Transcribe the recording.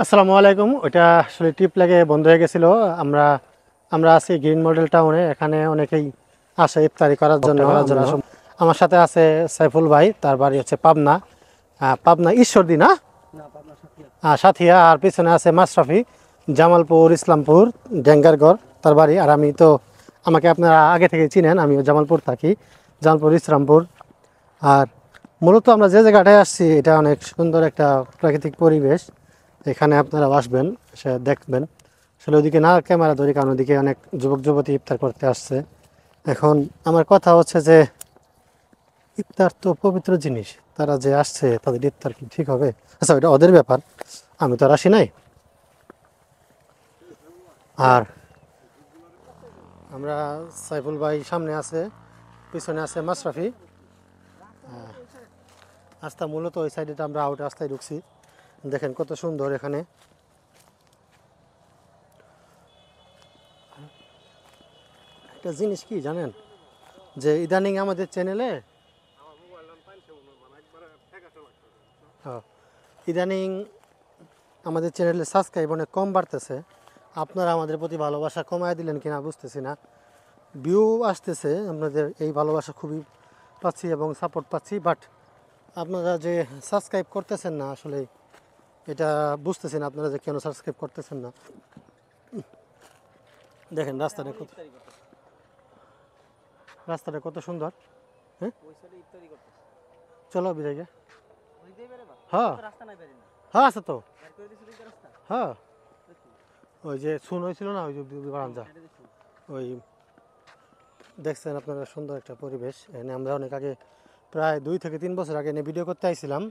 আসসালামু আলাইকুম। ওইটা আসলে ট্রিপ লাগে বন্ধ হয়ে গেছিল। আমরা আমরা আছি গ্রিন মডেল টাউনে। এখানে অনেকেই আসে ইফতারি করার জন্য। আমার সাথে আছে সাইফুল ভাই, তার বাড়ি হচ্ছে পাবনা। পাবনা ঈশ্বরদী না, সাথিয়া। আর পিছনে আছে মাশরাফি, জামালপুর, ইসলামপুর, ডেঙ্গারগড় তার বাড়ি। আর আমি তো, আমাকে আপনারা আগে থেকে চিনেন, আমিও জামালপুর থাকি, জামালপুর ইসলামপুর। আর মূলত আমরা যে জায়গাটায় আসছি এটা অনেক সুন্দর একটা প্রাকৃতিক পরিবেশ। এখানে আপনারা আসবেন, সে দেখবেন। আসলে ওইদিকে না ক্যামেরা ধরি, কারণ ওইদিকে অনেক যুবক যুবতী ইফতার করতে আসছে। এখন আমার কথা হচ্ছে যে ইফতার তো পবিত্র জিনিস, তারা যে আসছে তাদের ইফতার কি ঠিক হবে? আচ্ছা, ওটা ওদের ব্যাপার, আমি তো আর আসি নাই। আর আমরা, সাইফুল ভাই সামনে আছে, পিছনে আছে মাশরাফি। রাস্তা মূলত ওই সাইডে, আমরা আউট রাস্তায় ঢুকছি। দেখেন কত সুন্দর এখানে। একটা জিনিস কি জানেন, যে ইদানিং আমাদের চ্যানেলে, ইদানিং আমাদের চ্যানেলে সাবস্ক্রাইব অনেক কম বাড়তেছে। আপনারা আমাদের প্রতি ভালোবাসা কমায় দিলেন কিনা বুঝতেছি না। ভিউ আসতেছে, আপনাদের এই ভালোবাসা খুবই পাচ্ছি এবং সাপোর্ট পাচ্ছি, বাট আপনারা যে সাবস্ক্রাইব করতেছেন না, আসলে এটা বুঝতেছি না আপনারা যে কেন সাবস্ক্রাইব করতেছেন না। দেখেন রাস্তাটা কত সুন্দর। হ্যাঁ, চলো বিদায়। হ্যাঁ হ্যাঁ, আছে তো। হ্যাঁ, ওই যে শুন হয়েছিল না, ওই যে বারান্দা, ওই দেখছেন আপনারা, সুন্দর একটা পরিবেশ। এখানে আমরা অনেক আগে, প্রায় 2 থেকে 3 বছর আগে এনে ভিডিও করতে আইছিলাম।